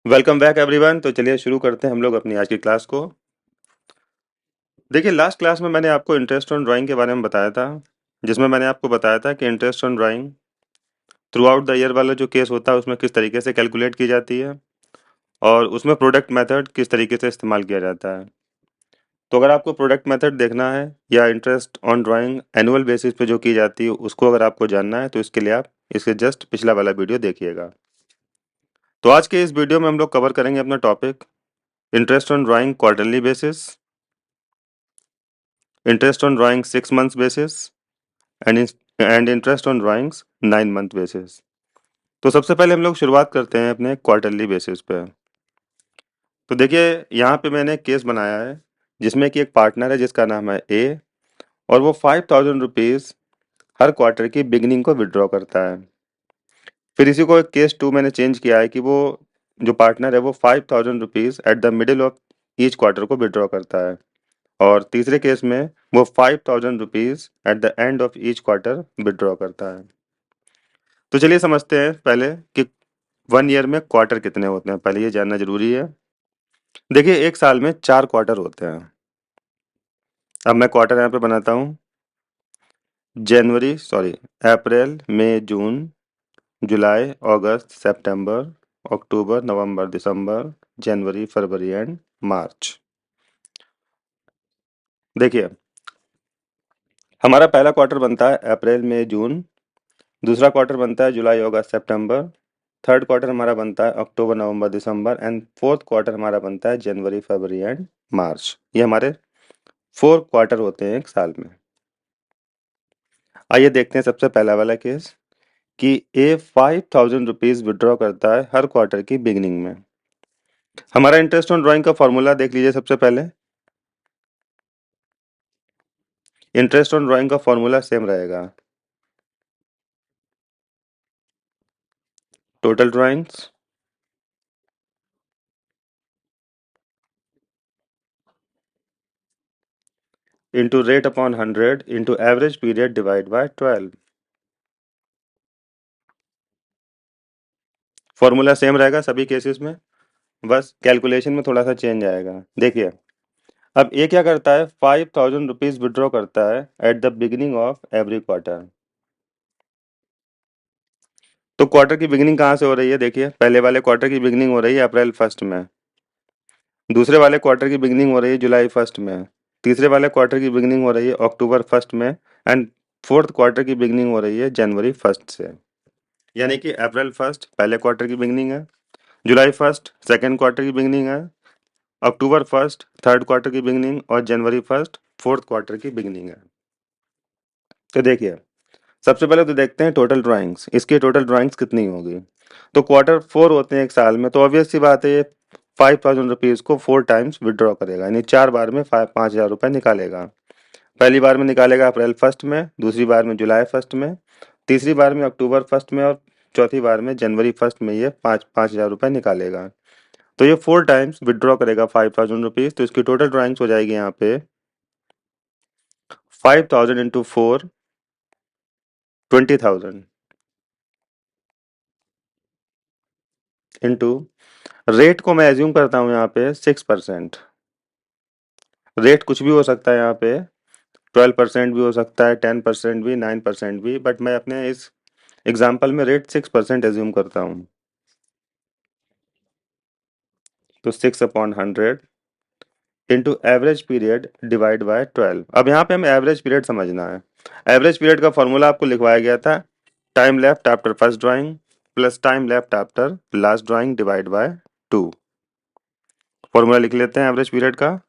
Welcome back everyone. तो चलिए शुरू करते हैं हम लोग अपनी आज की क्लास को। देखिए, लास्ट क्लास में मैंने आपको इंटरेस्ट ऑन ड्राइंग के बारे में बताया था, जिसमें मैंने आपको बताया था कि interest on drawing through out the year वाला जो केस होता है उसमें किस तरीके से कैलकुलेट की जाती है और उसमें प्रोडक्ट मेथड किस तरीके से इस्तेमाल किया जाता है। तो अगर आपको प्रोडक्ट मेथड देखना है या interest on drawing annual basis पे जो की जाती है उसको अगर आपको जानना है तो इसके लिए आप इसके जस्ट पिछला वाला वीडियो देखिएगा। तो आज के इस वीडियो में हम लोग कवर करेंगे अपना topic interest on drawing quarterly basis, interest on drawing 6 months basis and interest on drawings 9 month basis। तो सबसे पहले हम लोग शुरुआत करते हैं अपने क्वार्टरली बेसिस पे। तो देखिए, यहाँ पे मैंने केस बनाया है जिसमें कि एक पार्टनर है जिसका नाम है ए और वो 5,000 रुपीज़ हर क्वार्टर की बिगनिंग को विड्रॉ करता है। फिर इसी को एक केस 2 मैंने चेंज किया है कि वो जो पार्टनर है वो 5,000 rupees at the middle of each quarter को विड्रॉ करता है और तीसरे केस में वो 5,000 rupees eight the end of each quarter withdraw करता है। तो चलिए समझते हैं पहले कि 1 ईयर में क्वार्टर कितने होते हैं, पहले ये जानना जरूरी है। देखिए, एक साल में 4 क्वार्टर होते हैं। अब मैं क्वार्टर यहाँ पे बनाता हूँ। अप्रैल, मई, जून, जुलाई, अगस्त, सितंबर, अक्टूबर, नवंबर, दिसंबर, जनवरी, फरवरी एंड मार्च। देखिए, हमारा पहला क्वार्टर बनता है अप्रैल, मई, जून। दूसरा क्वार्टर बनता है जुलाई, अगस्त, सितंबर। थर्ड क्वार्टर हमारा बनता है अक्टूबर, नवंबर, दिसंबर एंड फोर्थ क्वार्टर हमारा बनता है जनवरी, फरवरी एंड मार्च। ये हमारे 4 क्वार्टर होते हैं एक साल में। आइए देखते हैं सबसे पहला वाला केस कि ए 5,000 रुपीज़ विड्रॉ करता है हर क्वार्टर की बिगिनिंग में। हमारा इंटरेस्ट ऑन ड्राइंग का फॉर्मूला देख लीजिए। सबसे पहले इंटरेस्ट ऑन ड्राइंग का फॉर्मूला सेम रहेगा, total drawings into rate upon 100 into average period divide by 12। Formula same रहेगा सभी केसेस में, बस कैलकुलेशन में थोड़ा सा चेंज आएगा। देखिए, अब ये क्या करता है, 5,000 रुपीज़ विड्रॉ करता है eight the beginning of every quarter. तो क्वार्टर की बिगिनिंग कहाँ से हो रही है? देखिए, पहले वाले क्वार्टर की बिगिनिंग हो रही है अप्रैल 1 में, दूसरे वाले क्वार्टर की बिगिनिंग हो रही है जुलाई 1 में, तीसरे वाले क्वार्टर की बिगिनिंग हो रही है अक्टूबर 1 में एंड फोर्थ क्वार्टर की बिगिनिंग हो रही है जनवरी 1 से। यानी कि अप्रैल 1 पहले क्वार्टर की बिगिनिंग है, जुलाई 1 सेकेंड क्वार्टर की बिगिनिंग है, अक्टूबर 1 थर्ड क्वार्टर की बिगिनिंग और जनवरी 1 फोर्थ क्वार्टर की बिगिनिंग है। तो देखिए, सबसे पहले तो देखते हैं टोटल ड्राइंग्स, इसकी टोटल ड्राइंग्स कितनी होगी। तो क्वार्टर 4 होते हैं एक साल में, तो ऑब्वियस सी बात है ये 5,000 रुपीज़ को 4 टाइम्स विड्रॉ करेगा, यानी 4 बार में 5,000 रुपये निकालेगा। पहली बार में निकालेगा अप्रैल 1 में, दूसरी बार में जुलाई 1 में, तीसरी बार में अक्टूबर 1 में और चौथी बार में जनवरी 1 में ये 5,000 रुपये निकालेगा। तो ये 4 टाइम्स विड्रॉ करेगा 5,000 रुपीज़। तो इसकी टोटल ड्राइंग्स हो जाएगी यहाँ पे 5,000 इंटू 4 20,000 इंटू रेट को मैं एज्यूम करता हूँ यहाँ पे 6%। रेट कुछ भी हो सकता है यहाँ पे, 12% भी हो सकता है, 10% भी, 9% भी, बट मैं अपने इस एग्जाम्पल में रेट 6% एज्यूम करता हूँ। तो 6/100 into average period divide by 12। अब यहाँ पे हमें एवरेज पीरियड समझना है। एवरेज पीरियड का फॉर्मूला आपको लिखवाया गया था, time left after first drawing plus time left after last drawing divide by 2। Formula लिख लेते हैं एवरेज पीरियड का।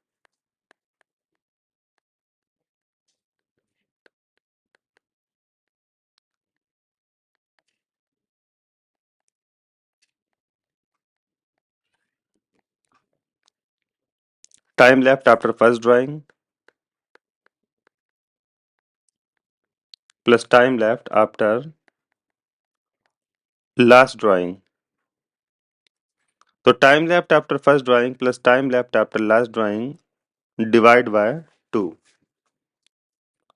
Time left after first drawing plus time left after last drawing. तो time left after first drawing plus time left after last drawing divide by 2।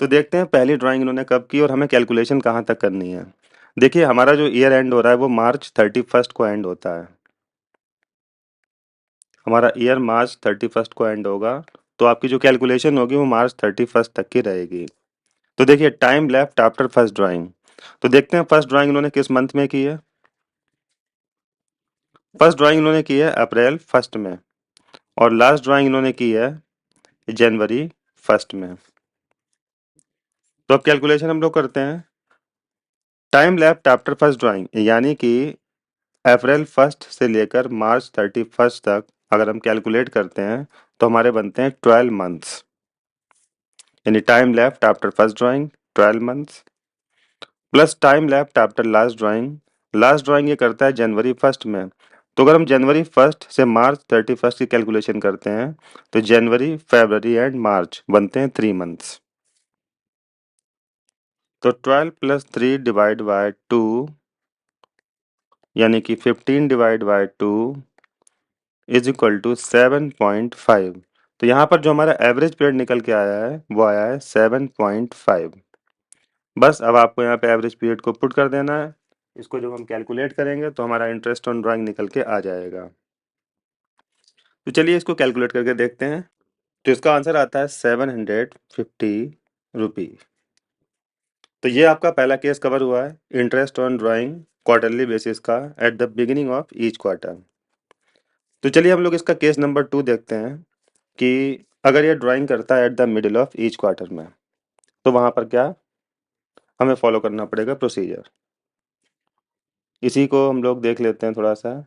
तो देखते हैं पहली drawing इन्होंने कब की और हमें कैलकुलेशन कहाँ तक करनी है। देखिए, हमारा जो ईयर एंड हो रहा है वो मार्च 31 को एंड होता है। हमारा ईयर मार्च 31 को एंड होगा, तो आपकी जो कैलकुलेशन होगी वो मार्च 31 तक की रहेगी। तो देखिए time left after first drawing, तो देखते हैं फर्स्ट ड्राइंग इन्होंने किस मंथ में की है। फर्स्ट ड्राइंग इन्होंने की है अप्रैल फर्स्ट में, और लास्ट ड्राइंग इन्होंने की है जनवरी फर्स्ट में। तो अब कैलकुलेशन हम लोग करते हैं। Time left after first drawing यानी कि अप्रैल फर्स्ट से लेकर मार्च 31 तक अगर हम कैलकुलेट करते हैं तो हमारे बनते हैं 12 मंथ्स, यानी time left after first drawing 12 months plus time left after last drawing. Last drawing ये करता है जनवरी फर्स्ट में, तो अगर हम जनवरी फर्स्ट से मार्च 31 की कैलकुलेशन करते हैं तो जनवरी फरवरी एंड मार्च बनते हैं 3 मंथ्स। तो 12 प्लस 3 डिवाइड बाय 2 यानी कि 15 divide by 2 is equal to 7.5। तो यहाँ पर जो हमारा एवरेज पीरियड निकल के आया है वो आया है 7.5। बस अब आपको यहाँ पे एवरेज पीरियड को पुट कर देना है। इसको जब हम कैलकुलेट करेंगे तो हमारा इंटरेस्ट ऑन ड्राइंग निकल के आ जाएगा। तो चलिए इसको कैलकुलेट करके देखते हैं। तो इसका आंसर आता है 750 रुपी। तो ये आपका पहला केस कवर हुआ है, interest on drawing quarterly basis का at the beginning of each quarter. तो चलिए हम लोग इसका केस नंबर 2 देखते हैं कि अगर ये ड्राइंग करता है at the middle of each quarter में, तो वहां पर क्या हमें फॉलो करना पड़ेगा प्रोसीजर। इसी को हम लोग देख लेते हैं थोड़ा सा।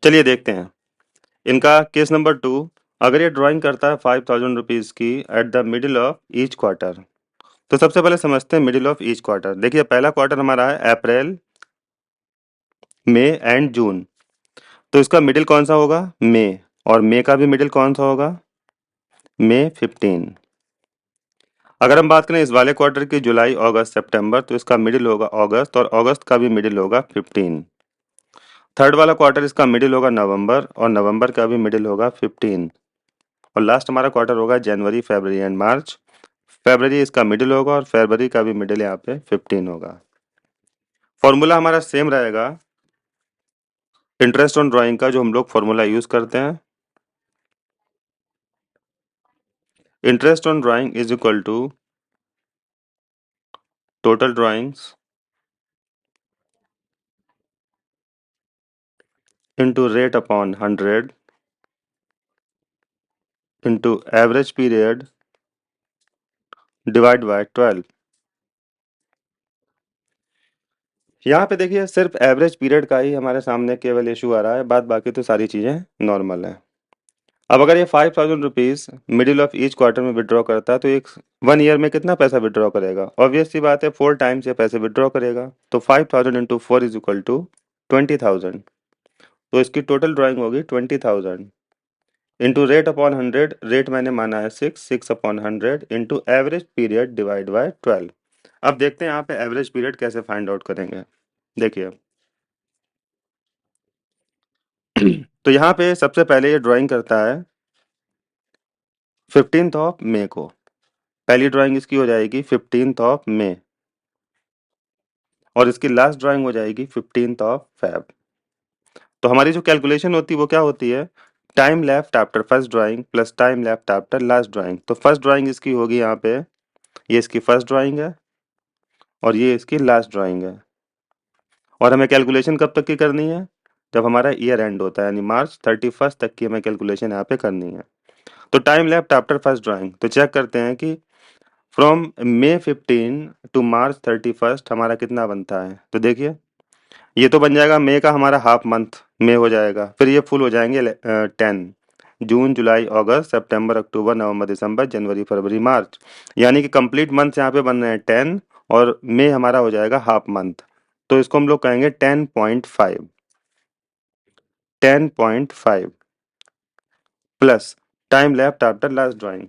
चलिए देखते हैं इनका केस नंबर 2। अगर ये ड्राइंग करता है 5000 रुपीज की at the middle of each quarter, तो सबसे पहले समझते हैं मिडिल ऑफ ईच क्वार्टर। देखिए पहला क्वार्टर हमारा है अप्रैल, मई एंड जून, तो इसका मिडिल कौन सा होगा, मई। और मई का भी मिडिल कौन सा होगा, मई 15। अगर हम बात करें इस वाले क्वार्टर की जुलाई अगस्त सितंबर, तो इसका मिडिल होगा अगस्त, और अगस्त का भी मिडिल होगा 15। थर्ड वाला क्वार्टर इसका मिडिल होगा नवंबर, और नवंबर का भी मिडिल होगा 15। और लास्ट हमारा क्वार्टर होगा जनवरी फरवरी एंड मार्च। फरवरी इसका मिडिल होगा और फरवरी का भी मिडिल यहाँ पे 15 होगा। फॉर्मूला हमारा सेम रहेगा इंटरेस्ट ऑन ड्राइंग का, जो हम लोग फॉर्मूला यूज करते हैं। Interest on drawing is equal to total drawings into rate upon 100 into average period divide by 12। यहाँ पे देखिए सिर्फ एवरेज पीरियड का ही हमारे सामने केवल इशू आ रहा है, बाद बाकी तो सारी चीज़ें नॉर्मल है। अब अगर ये 5000 rupees middle of each quarter में विड्रॉ करता है तो एक 1 ईयर में कितना पैसा विड्रॉ करेगा, ऑब्वियस सी बात है 4 टाइम्स ये पैसे विड्रॉ करेगा। तो 5000 इंटू 4 इज इक्वल टू 20,000। तो इसकी टोटल ड्राइंग होगी 20,000 इंटू रेट अपॉन 100। रेट मैंने माना है 6 upon 100 into average period divide by 12। अब देखते हैं यहाँ पे एवरेज पीरियड कैसे फाइंड आउट करेंगे। देखिए तो यहाँ पे सबसे पहले ये ड्राइंग करता है 15th ऑफ मई को। पहली ड्राइंग इसकी हो जाएगी 15th ऑफ मई, और इसकी लास्ट ड्राइंग हो जाएगी 15th ऑफ फेब। तो हमारी जो कैलकुलेशन होती है वो क्या होती है, time left after first drawing plus time left after last drawing. तो फर्स्ट ड्राइंग इसकी होगी यहाँ पे ये इसकी फर्स्ट ड्राइंग है और ये इसकी लास्ट ड्राइंग है। और हमें कैलकुलेशन कब तक की करनी है? जब हमारा ईयर एंड होता है, यानी मार्च 31 तक की हमें कैलकुलेशन यहाँ पे करनी है। तो time left after first drawing, तो चेक करते हैं कि फ्रॉम May 15 टू March 31 हमारा कितना बनता है। तो देखिए, ये तो बन जाएगा मई का हमारा हाफ मंथ में हो जाएगा, फिर ये फुल हो जाएंगे 10, जून जुलाई अगस्त सितंबर अक्टूबर नवंबर दिसंबर जनवरी फरवरी मार्च, यानी कि कंप्लीट मंथ यहाँ पे बन रहे हैं 10, और मई हमारा हो जाएगा हाफ मंथ। तो इसको हम लोग कहेंगे 10.5, 10.5 plus time left after last drawing.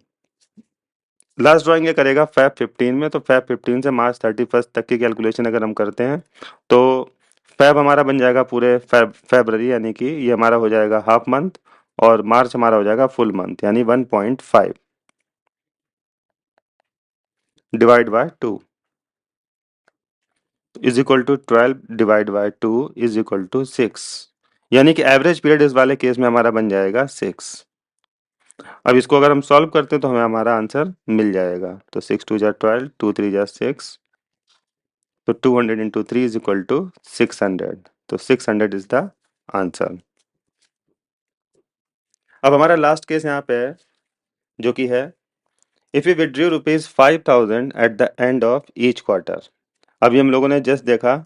Last drawing ये करेगा Feb 15 में, तो Feb 15 से March 31 तक की कैलकुलेशन अगर हम करते हैं तो फेब हमारा बन जाएगा पूरे फेबररी, यानी कि ये हमारा हो जाएगा हाफ मंथ, और मार्च हमारा हो जाएगा फुल मंथ, यानी 1.5 divide by 2 is equal to 12 divide by 2 is equal to 6, यानी कि एवरेज पीरियड इस वाले केस में हमारा बन जाएगा 6। अब इसको अगर हम सॉल्व करते हैं तो हमें हमारा आंसर मिल जाएगा। तो 6 2 जा 12, 2 3 जा 6, तो 200 इंटू 3 इज इक्वल टू 600, तो 600 इज द आंसर। अब हमारा लास्ट केस यहाँ पे है, जो कि है if you withdraw ₹5000 eight the end of each quarter. अभी हम लोगों ने जस्ट देखा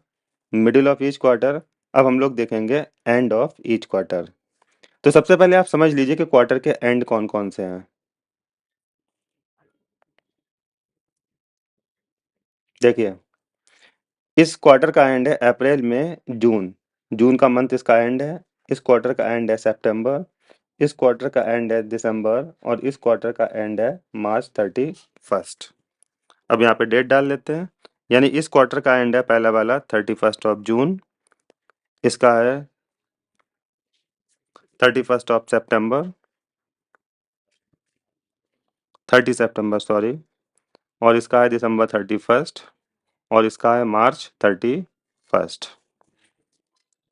मिडिल ऑफ ईच क्वार्टर, अब हम लोग देखेंगे एंड ऑफ ईच क्वार्टर। तो सबसे पहले आप समझ लीजिए कि क्वार्टर के एंड कौन कौन से हैं। देखिए, इस क्वार्टर का एंड है अप्रैल में जून, जून का मंथ इसका एंड है। इस क्वार्टर का एंड है सितंबर, इस क्वार्टर का एंड है दिसंबर, और इस क्वार्टर का एंड है March 31। अब यहाँ पे डेट डाल लेते हैं, यानी इस क्वार्टर का एंड है पहला वाला 31 जून, इसका है 31 सितंबर, 30 सितंबर सॉरी, और इसका है December 31, और इसका है March 31।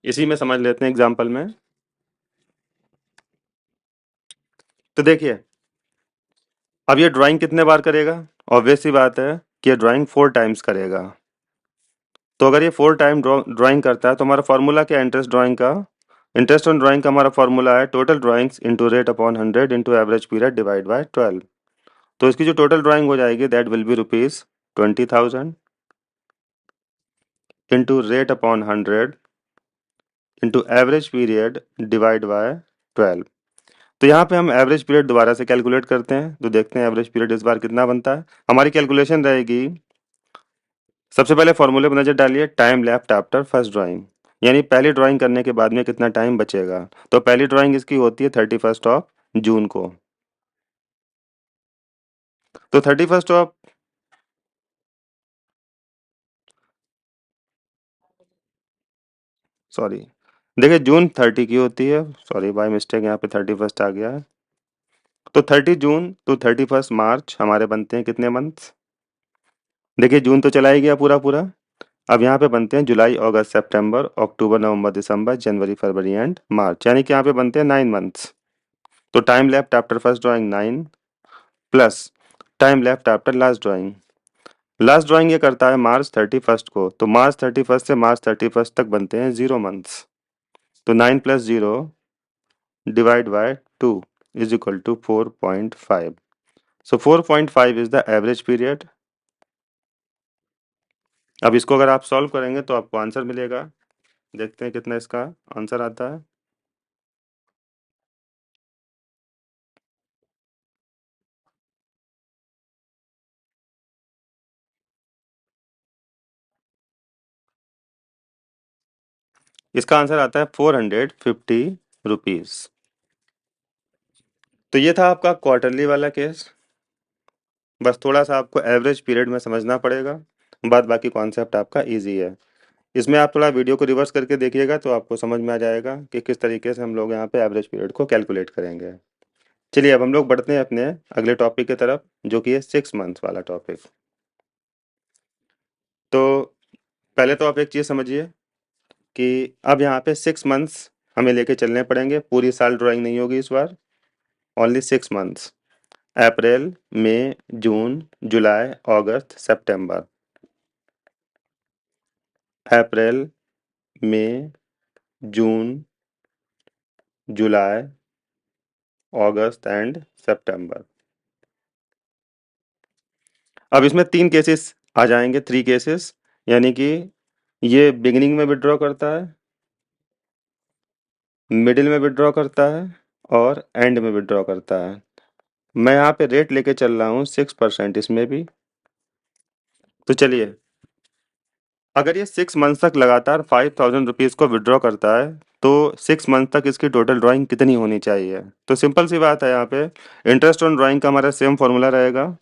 इसी में समझ लेते हैं एग्जाम्पल में। तो देखिए, अब ये ड्राइंग कितने बार करेगा? ऑब्वियस सी बात है कि ये ड्राइंग 4 टाइम्स करेगा। तो अगर ये 4 टाइम ड्राइंग करता है तो हमारा फॉर्मूला क्या है इंटरेस्ट ड्राइंग का? इंटरेस्ट ऑन ड्राइंग का हमारा फॉर्मूला है total drawings into rate upon 100 into average period divide by 12। तो इसकी जो टोटल ड्राइंग हो जाएगी that will be ₹20,000 into rate upon 100 into average period divide by 12। तो यहाँ पे हम एवरेज पीरियड दोबारा से कैलकुलेट करते हैं, तो देखते हैं एवरेज पीरियड इस बार कितना बनता है। हमारी कैलकुलेशन रहेगी, सबसे पहले फॉर्मूले पर नजर डालिए, time left after first drawing, यानी पहली ड्राइंग करने के बाद में कितना टाइम बचेगा। तो पहली ड्राइंग इसकी होती है 31 को, तो 31 सॉरी, देखिए जून 30 की होती है, सॉरी बाय मिस्टेक यहाँ पे 31 आ गया है। तो 30 जून टू 31 मार्च हमारे बनते हैं कितने मंथ्स? देखिए जून तो चला ही गया पूरा पूरा, अब यहाँ पे बनते हैं जुलाई अगस्त सितंबर अक्टूबर नवंबर दिसंबर जनवरी फरवरी एंड मार्च, यानी कि यहाँ पे बनते हैं 9 मंथ्स। तो time left after first drawing 9 plus time left after last drawing, last drawing ये करता है March 31 को, तो March 31 से March 31 तक बनते हैं 0 मंथ्स। तो 9 + 0 divide by 2 is equal to 4.5। So 4.5 is the average period. अब इसको अगर आप सॉल्व करेंगे तो आपको आंसर मिलेगा, देखते हैं कितना इसका आंसर आता है। इसका आंसर आता है ₹450। तो ये था आपका क्वार्टरली वाला केस, बस थोड़ा सा आपको एवरेज पीरियड में समझना पड़ेगा, बाद बाकी कॉन्सेप्ट आपका इजी है। इसमें आप थोड़ा वीडियो को रिवर्स करके देखिएगा तो आपको समझ में आ जाएगा कि किस तरीके से हम लोग यहाँ पे एवरेज पीरियड को कैलकुलेट करेंगे। चलिए अब हम लोग बढ़ते हैं अपने अगले टॉपिक की तरफ, जो कि है 6 मंथ वाला टॉपिक। तो पहले तो आप एक चीज़ समझिए कि अब यहाँ पे 6 मंथ्स हमें लेके चलने पड़ेंगे, पूरी साल ड्राइंग नहीं होगी इस बार, ओनली 6 मंथ्स। अप्रैल, मई, जून, जुलाई, अगस्त, सितंबर। अप्रैल, मई, जून, जुलाई, अगस्त एंड सितंबर। अब इसमें 3 केसेस आ जाएँगे, 3 केसेस, यानी कि ये बिगिनिंग में विथड्रॉ करता है, मिडिल में विथड्रॉ करता है और एंड में विथड्रॉ करता है। मैं यहाँ पे रेट लेके चल रहा हूँ 6% इसमें भी। तो चलिए, अगर ये 6 मंथ तक लगातार 5000 रुपीज़ को विथड्रॉ करता है, तो 6 मंथ तक इसकी टोटल ड्राइंग कितनी होनी चाहिए? तो सिंपल सी बात है, यहाँ पे इंटरेस्ट ऑन ड्राइंग का हमारा सेम फॉर्मूला रहेगा।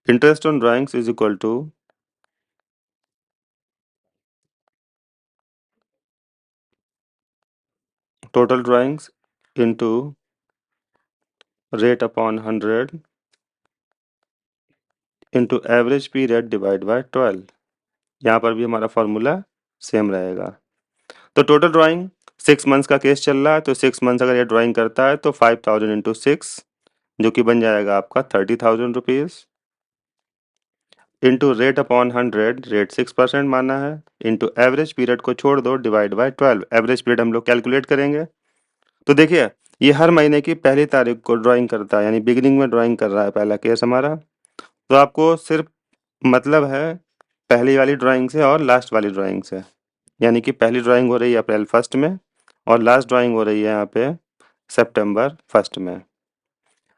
Interest on drawings is equal to total drawings into rate upon 100 into average period divide by 12। यहाँ पर भी हमारा फॉर्मूला सेम रहेगा। तो टोटल ड्राइंग 6 मंथ्स का केस चल रहा है, तो 6 मंथ्स अगर ये ड्राइंग करता है तो 5000 इंटू 6, जो कि बन जाएगा आपका 30,000 rupees, into rate upon 100, rate 6% माना है, इंटू एवरेज पीरियड को छोड़ दो, डिवाइड बाय 12। एवरेज पीरियड हम लोग कैलकुलेट करेंगे। तो देखिए, ये हर महीने की पहली तारीख को ड्राइंग करता है, यानी बिगिनिंग में ड्राइंग कर रहा है पहला केस हमारा। तो आपको सिर्फ मतलब है पहली वाली ड्राइंग से और लास्ट वाली ड्राइंग से, यानी कि पहली ड्राइंग हो रही है अप्रैल 1 में और लास्ट ड्राइंग हो रही है यहाँ पे सितंबर 1 में।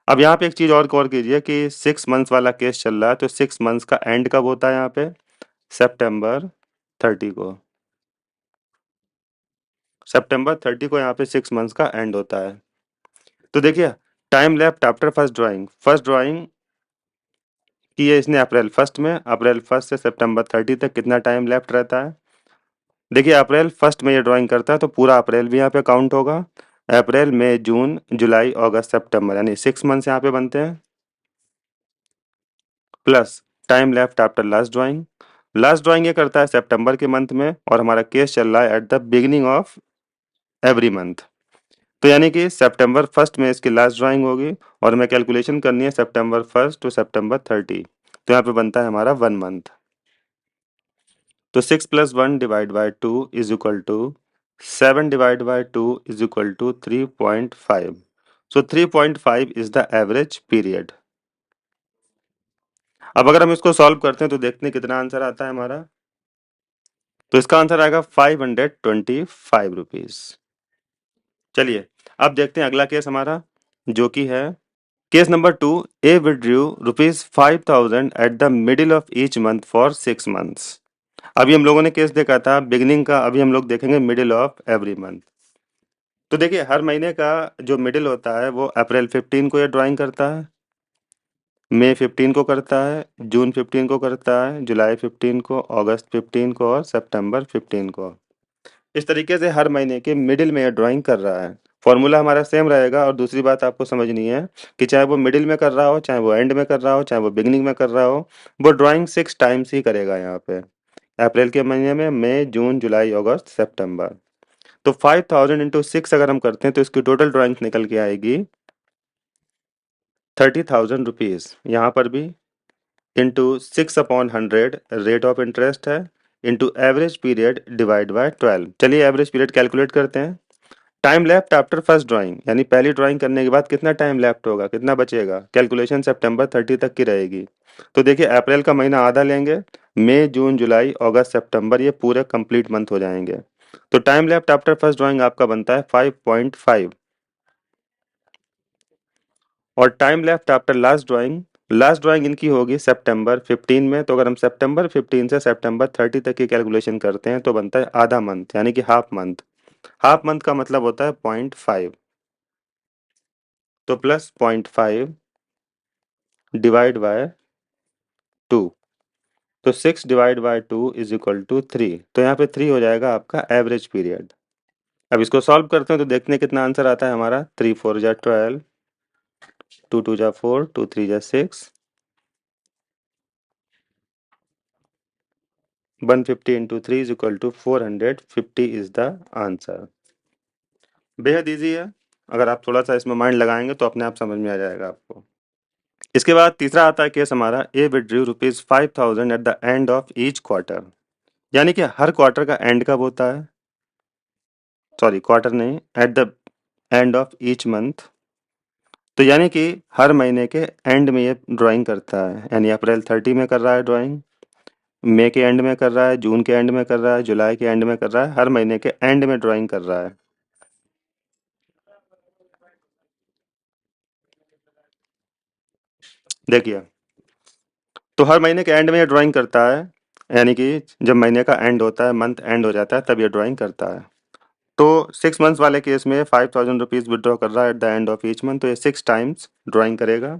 अब यहाँ पे एक चीज़ और गौर कीजिए कि 6 मंथ्स वाला केस चल रहा है, तो 6 मंथ्स का एंड कब होता है यहाँ पे? सितंबर 30 को। सितंबर 30 को यहाँ पे 6 मंथ्स का एंड होता है। तो देखिए, time left after first drawing की है इसने अप्रैल 1 में, अप्रैल 1 से सितंबर 30 तक कितना टाइम लेफ्ट रहता है? देखिए, अप्रैल 1 में ये ड्राइंग करता है तो पूरा अप्रैल भी यहाँ पे काउंट होगा। अप्रैल, मई, जून, जुलाई, अगस्त, सितंबर, यानी 6 मंथ्स यहाँ पे बनते हैं, plus time left after last drawing. Last drawing ये करता है सितंबर के मंथ में और हमारा केस चल रहा है eight the beginning of every month. तो यानी कि सितंबर 1 में इसकी लास्ट ड्राइंग होगी और हमें कैलकुलेशन करनी है सितंबर 1 टू सितंबर 30। तो यहाँ पे बनता है हमारा 1 मंथ। तो 6 plus 1 divide by 2 is equal to 7 divide by 2 is equal to 3.5। So 3.5 is the average period. अब अगर हम इसको सॉल्व करते हैं तो देखते हैं कितना आंसर आता है हमारा। तो इसका आंसर आएगा 525 रुपीज। चलिए, अब देखते हैं अगला केस हमारा, जो कि है case number 2। A withdrew ₹5,000 at the middle of each month for 6 months. अभी हम लोगों ने केस देखा था बिगिनिंग का, अभी हम लोग देखेंगे मिडिल ऑफ एवरी मंथ। तो देखिए, हर महीने का जो मिडिल होता है वो अप्रैल 15 को ये ड्राइंग करता है, मई 15 को करता है, जून 15 को करता है, जुलाई 15 को, अगस्त 15 को और सितंबर 15 को। इस तरीके से हर महीने के मिडिल में ये ड्राइंग कर रहा है। फॉर्मूला हमारा सेम रहेगा और दूसरी बात आपको समझनी है कि चाहे वो मिडिल में कर रहा हो, चाहे वो एंड में कर रहा हो, चाहे वो बिगिनिंग में कर रहा हो, वो ड्राइंग 6 टाइम्स ही करेगा यहाँ पे। अप्रैल के महीने में मई, जून, जुलाई, अगस्त, सितंबर। तो 5000 इंटू 6 अगर हम करते हैं तो इसकी टोटल ड्राइंग निकल के आएगी 30,000 रुपीज़। यहाँ पर भी into 6 upon 100 rate of interest है, into average period divide by 12। चलिए एवरेज पीरियड कैलकुलेट करते हैं। Time left after first drawing, यानी पहली ड्राइंग करने के बाद कितना टाइम लेफ्ट होगा, कितना बचेगा? कैलकुलेशन सितंबर 30 तक की रहेगी। तो देखिए, अप्रैल का महीना आधा लेंगे, मई, जून, जुलाई, अगस्त, सितंबर ये पूरे कंप्लीट मंथ हो जाएंगे। तो time left after first drawing आपका बनता है 5.5 और time left after last drawing इनकी होगी सितंबर 15 में। तो अगर हम सितंबर 15 से सितंबर 30 तक की कैलकुलेशन करते हैं तो बनता है आधा मंथ, यानी कि हाफ मंथ। हाफ मंथ का मतलब होता है 0.5, तो प्लस 0.5 डिवाइड बाय 2। तो 6 divide by 2 is equal to 3। तो यहाँ पे 3 हो जाएगा आपका एवरेज पीरियड। अब इसको सॉल्व करते हैं तो देखते हैं कितना आंसर आता है हमारा। 3 4 जा 12, 2 2 जा 4, 2 3 जा 6, 150 into 3 is equal to 450 is the answer। बेहद ईजी है, अगर आप थोड़ा सा इसमें माइंड लगाएंगे तो अपने आप समझ में आ जाएगा आपको। इसके बाद तीसरा आता है केस हमारा, a withdrew ₹5,000 at the end of each quarter. यानी कि हर क्वार्टर का एंड कब होता है, सॉरी क्वार्टर नहीं, at the end of each month. तो यानी कि हर महीने के एंड में ये ड्राइंग करता है, यानी अप्रैल 30 में कर रहा है ड्राइंग, मई के एंड में कर रहा है, जून के एंड में कर रहा है, जुलाई के एंड में कर रहा है, हर महीने के एंड में ड्राइंग कर रहा है। देखिए, तो हर महीने के एंड में ये ड्राइंग करता है, यानी कि जब महीने का एंड होता है, मंथ एंड हो जाता है, तब ये ड्राइंग करता है। तो 6 मंथ्स वाले केस में 5,000 रुपीज़ विड्रॉ कर रहा है eight the end of each month, तो ये 6 टाइम्स ड्राइंग करेगा।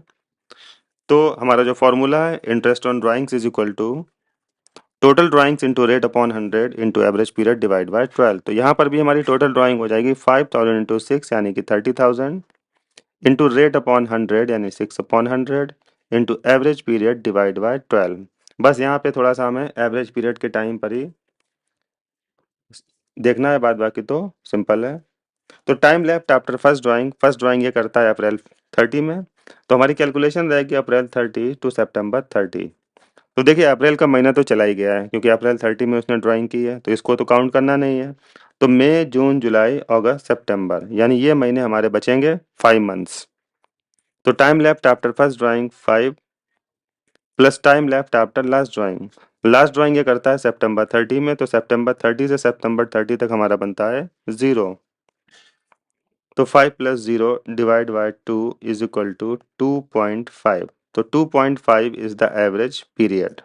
तो हमारा जो फॉर्मूला है, interest on drawings is equal to total drawings into rate upon 100 into average period divide by 12। तो यहाँ पर भी हमारी टोटल ड्राइंग हो जाएगी 5,000 इंटू 6 यानी कि 30,000 इंटू रेट अपॉन 100 यानी 6 upon 100 into average period divide by 12। बस यहाँ पे थोड़ा सा हमें एवरेज पीरियड के टाइम पर ही देखना है, बाद बाकी तो सिंपल है। तो time left after first drawing ये करता है अप्रैल 30 में, तो हमारी कैलकुलेशन रहेगी अप्रैल 30 टू सितंबर 30। तो देखिए अप्रैल का महीना तो चला ही गया है, क्योंकि अप्रैल 30 में उसने ड्राइंग की है, तो इसको तो काउंट करना नहीं है। तो मई, जून, जुलाई, अगस्त, सितंबर, यानी ये महीने हमारे बचेंगे 5 मंथ्स। तो time left after first drawing 5 plus time left after last drawing ये करता है सितंबर 30 में, तो सितंबर 30 से सितंबर 30 तक हमारा बनता है 0। तो 5 plus 0 divide by 2 is equal to 2.5। तो 2.5 इज द एवरेज पीरियड।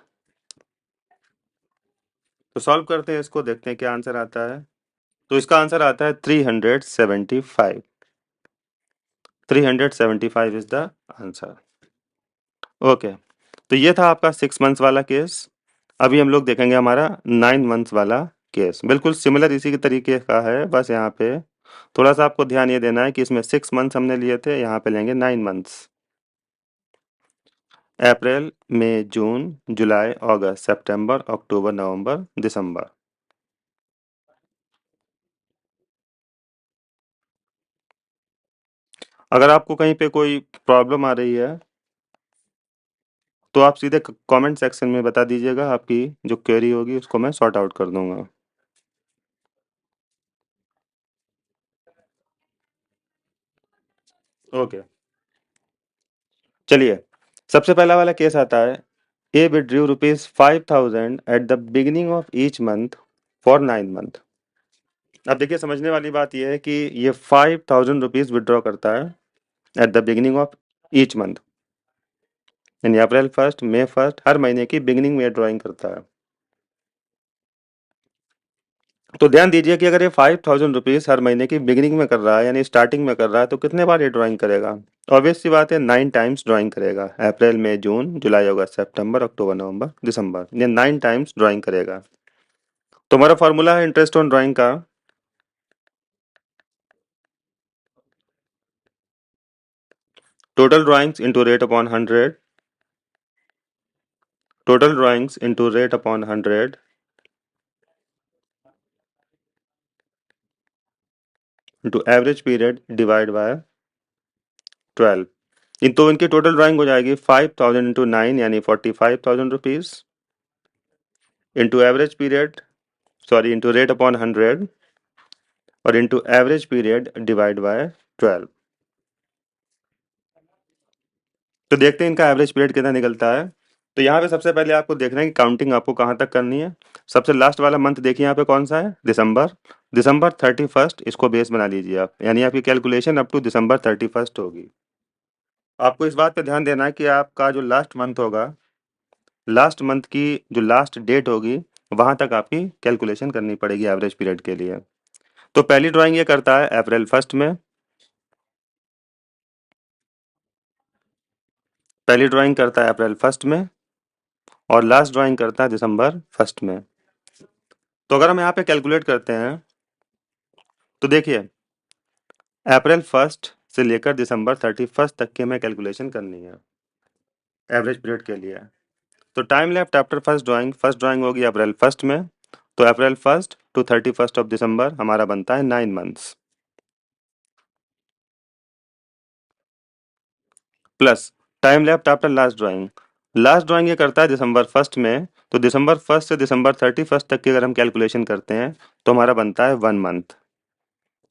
तो सॉल्व करते हैं इसको, देखते हैं क्या आंसर आता है। तो इसका आंसर आता है 375। 375 इज द आंसर। ओके, तो ये था आपका 6 मंथ्स वाला केस। अभी हम लोग देखेंगे हमारा 9 मंथ्स वाला केस। बिल्कुल सिमिलर इसी के तरीके का है, बस यहाँ पे थोड़ा सा आपको ध्यान ये देना है कि इसमें 6 मंथ्स हमने लिए थे, यहाँ पे लेंगे 9 मंथ्स। अप्रैल, मई, जून, जुलाई, अगस्त, सितंबर, अक्टूबर, नवंबर, दिसंबर। अगर आपको कहीं पे कोई प्रॉब्लम आ रही है तो आप सीधे कमेंट सेक्शन में बता दीजिएगा, आपकी जो क्वेरी होगी उसको मैं सॉर्ट आउट कर दूंगा। ओके, चलिए, सबसे पहला वाला केस आता है, a withdrew ₹5,000 at the beginning of each month for 9 month. अब देखिए, समझने वाली बात यह है कि ये 5,000 रुपीज विड्रॉ करता है eight the beginning of each month, यानी अप्रैल 1, मई 1, हर महीने की बिगिनिंग में ड्राइंग करता है। तो ध्यान दीजिए कि अगर ये 5,000 रुपीज हर महीने की बिगिनिंग में कर रहा है, यानी स्टार्टिंग में कर रहा है, तो कितने बार ये ड्राइंग करेगा? ऑब्वियस सी बात है, 9 टाइम्स ड्राइंग करेगा। अप्रैल, मई, जून, जुलाई, अगस्त, सितंबर, अक्टूबर, नवंबर, दिसंबर, ये 9 टाइम्स ड्राइंग करेगा। तो हमारा फॉर्मूला है इंटरेस्ट ऑन ड्राइंग का, total drawings into rate upon 100, total drawings into rate upon 100 into average period divide by 12। तो इनकी टोटल ड्राइंग हो जाएगी 5,000 इंटू 9 यानी 45,000 rupees into average period, sorry into rate upon 100 और into average period divide by 12। तो देखते हैं इनका एवरेज पीरियड कितना निकलता है। तो यहाँ पे सबसे पहले आपको देखना है कि काउंटिंग आपको कहाँ तक करनी है। सबसे लास्ट वाला मंथ देखिए यहाँ पे कौन सा है, दिसंबर। दिसंबर 31, इसको बेस बना लीजिए आप, यानी आपकी कैलकुलेशन अप टू दिसंबर 31 होगी। आपको इस बात पे ध्यान देना है कि आपका जो लास्ट मंथ होगा, लास्ट मंथ की जो लास्ट डेट होगी, वहां तक आपकी कैलकुलेशन करनी पड़ेगी एवरेज पीरियड के लिए। तो पहली ड्राइंग ये करता है अप्रैल 1 में, पहली ड्राइंग करता है अप्रैल 1 में और लास्ट ड्राइंग करता है दिसंबर 1 में। तो अगर हम यहाँ पे कैलकुलेट करते हैं तो देखिए, अप्रैल 1 से लेकर दिसंबर 31 तक की हमें कैलकुलेशन करनी है एवरेज पीरियड के लिए। तो time left after first drawing होगी अप्रैल 1 में, तो अप्रैल 1 टू 31 ऑफ दिसंबर हमारा बनता है 9 months, plus time left after last drawing ये करता है दिसंबर 1 में, तो दिसंबर 1 से दिसंबर 31 तक की अगर हम कैलकुलेशन करते हैं तो हमारा बनता है 1 मंथ।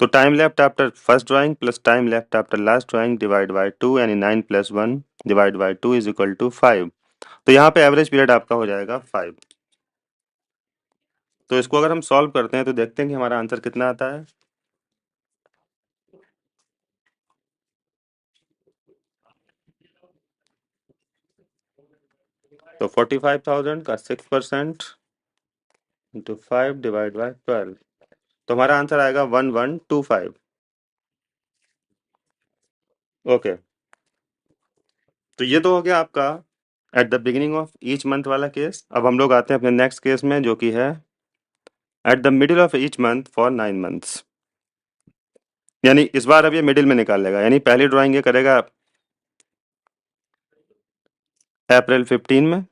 तो time left after first drawing plus time left after last drawing divide by 2, यानी 9 + 1 divide by 2 is equal to 5। तो यहाँ पे एवरेज पीरियड आपका हो जाएगा 5। तो इसको अगर हम सॉल्व करते हैं तो देखते हैं कि हमारा आंसर कितना आता है। तो 45,000 का 6% इंटू 5 डिवाइड बाय 12, तो हमारा आंसर आएगा 1125। ओके, तो ये तो हो गया आपका eight the beginning of each month वाला केस। अब हम लोग आते हैं अपने नेक्स्ट केस में, जो कि है at the middle of each month for 9 months. यानी इस बार अब ये मिडिल में निकालेगा, यानी पहली ड्राइंग ये करेगा अप्रैल 15 में।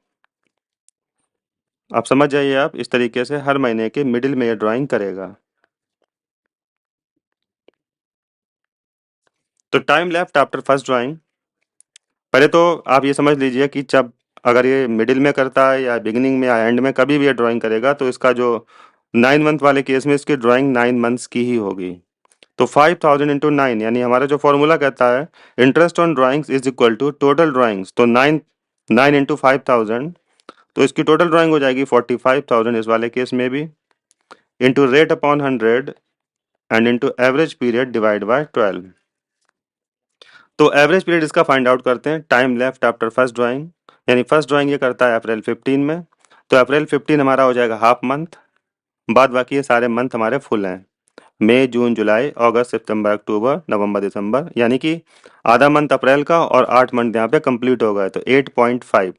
आप समझ जाइए, आप इस तरीके से हर महीने के मिडिल में ये ड्राइंग करेगा। तो time left after first drawing, पहले तो आप ये समझ लीजिए कि जब अगर ये मिडिल में करता है या बिगिनिंग में या एंड में कभी भी ये ड्राइंग करेगा तो इसका जो 9 मंथ वाले केस में इसकी ड्राइंग 9 मंथ्स की ही होगी। तो 5,000 इंटू 9, यानी हमारा जो फॉर्मूला कहता है interest on drawings is equal to total drawings, तो 9 इंटू 5,000, तो इसकी टोटल ड्राइंग हो जाएगी 45,000 इस वाले केस में भी, into rate upon 100 and into average period divide by 12। तो एवरेज पीरियड इसका फाइंड आउट करते हैं time left after first drawing, यानी फर्स्ट ड्राइंग ये करता है अप्रैल 15 में, तो अप्रैल 15 हमारा हो जाएगा हाफ मंथ, बाद बाकी ये सारे मंथ हमारे फुल हैं, मई जून जुलाई अगस्त सितंबर अक्टूबर नवंबर दिसंबर, यानी कि आधा मंथ अप्रैल का और 8 मंथ यहाँ पे कंप्लीट हो गए, तो 8.5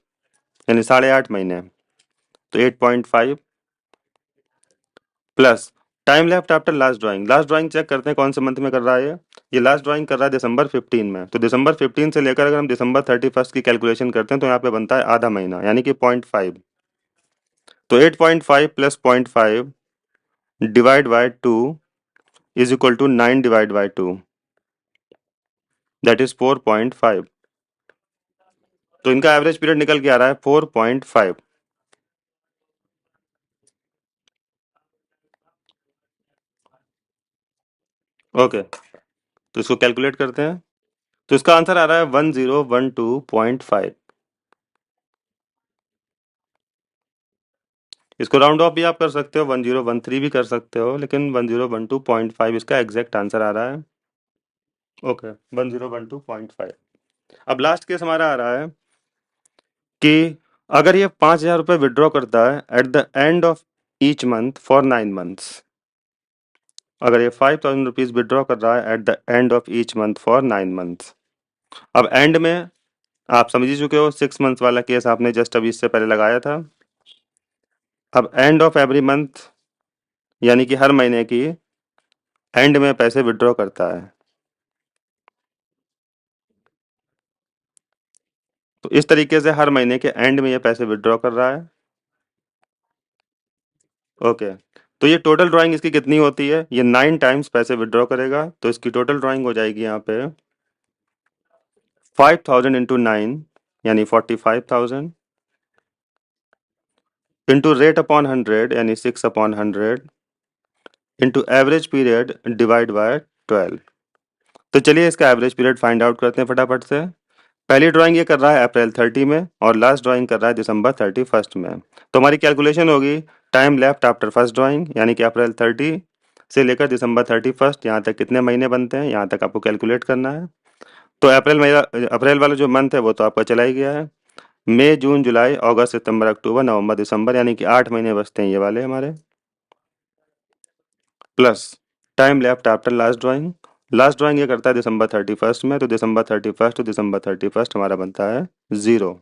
यानी 8.5 महीने। तो 8.5 plus time left after last drawing check करते हैं कौन से मंथ में कर रहा है ये लास्ट ड्राइंग कर रहा है दिसंबर 15 में, तो दिसंबर 15 से लेकर अगर हम दिसंबर 31 की कैलकुलेशन करते हैं तो यहाँ पे बनता है आधा महीना, यानी कि 0.5। तो 8.5 plus 0.5 divide by 2 is equal to 9 divide by 2, that is 4.5। तो इनका एवरेज पीरियड निकल के आ रहा है 4.5। ओके, तो इसको कैलकुलेट करते हैं, तो इसका आंसर आ रहा है 1012.5। इसको राउंड ऑफ भी आप कर सकते हो, 1013 भी कर सकते हो, लेकिन 1012.5 इसका एग्जैक्ट आंसर आ रहा है। ओके, 1012.5। अब लास्ट केस हमारा आ रहा है कि अगर ये 5,000 रुपये विड्रॉ करता है eight the end of each month for 9 months, अगर ये 5,000 रुपीज विड्रॉ कर रहा है eight the end of each month for 9 months. अब एंड में आप समझ ही चुके हो, 6 मंथ वाला केस आपने जस्ट अभी इससे पहले लगाया था। अब एंड ऑफ एवरी मंथ, यानी कि हर महीने की एंड में पैसे विड्रॉ करता है, तो इस तरीके से हर महीने के एंड में ये पैसे विड्रॉ कर रहा है। ओके, तो ये टोटल ड्राइंग इसकी कितनी होती है, ये 9 टाइम्स पैसे विड्रॉ करेगा, तो इसकी टोटल ड्राइंग हो जाएगी यहाँ पे 5,000 इंटू 9, यानी 45,000 इंटू रेट अपॉन 100, यानी 6/100 into average period divide by 12। तो चलिए इसका एवरेज पीरियड फाइंड आउट करते हैं फटाफट से। पहली ड्राइंग ये कर रहा है अप्रैल 30 में और लास्ट ड्राइंग कर रहा है दिसंबर 31 में, तो हमारी कैलकुलेशन होगी time left after first drawing, यानी कि अप्रैल 30 से लेकर दिसंबर 31 यहाँ तक कितने महीने बनते हैं, यहाँ तक आपको कैलकुलेट करना है। तो अप्रैल महीना, अप्रैल वाला जो मंथ है वो तो आपका चला ही गया है, मई जून जुलाई अगस्त सितंबर अक्टूबर नवंबर दिसंबर, यानी कि 8 महीने बचते हैं ये वाले हमारे, plus time left after last drawing ये करता है दिसंबर 31 में, तो दिसंबर 31 टू दिसंबर 31 हमारा बनता है 0।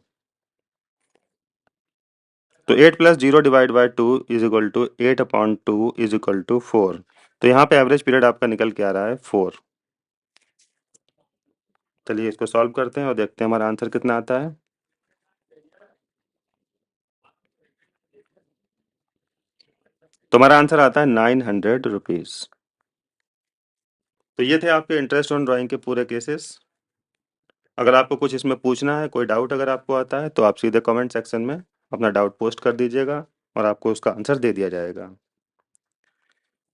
तो 8 plus 0 divide by 2 is equal to 8/2 is equal to 4। तो यहाँ पे एवरेज पीरियड आपका निकल के आ रहा है 4। चलिए इसको सॉल्व करते हैं और देखते हैं हमारा आंसर कितना आता है। तुम्हारा आंसर आता है 900 रुपीज़। तो ये थे आपके इंटरेस्ट ऑन ड्राइंग के पूरे केसेस। अगर आपको कुछ इसमें पूछना है, कोई डाउट अगर आपको आता है, तो आप सीधे कमेंट सेक्शन में अपना डाउट पोस्ट कर दीजिएगा और आपको उसका आंसर दे दिया जाएगा।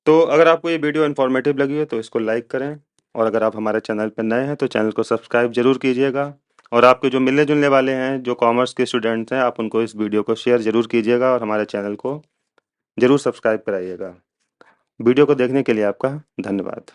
तो अगर आपको ये वीडियो इन्फॉर्मेटिव लगी है तो इसको लाइक करें, और अगर आप हमारे चैनल पर नए हैं तो चैनल को सब्सक्राइब ज़रूर कीजिएगा। और आपके जो मिलने-जुलने वाले हैं, जो कॉमर्स के स्टूडेंट्स हैं, आप उनको इस वीडियो को शेयर ज़रूर कीजिएगा और हमारे चैनल को ज़रूर सब्सक्राइब कराइएगा। वीडियो को देखने के लिए आपका धन्यवाद।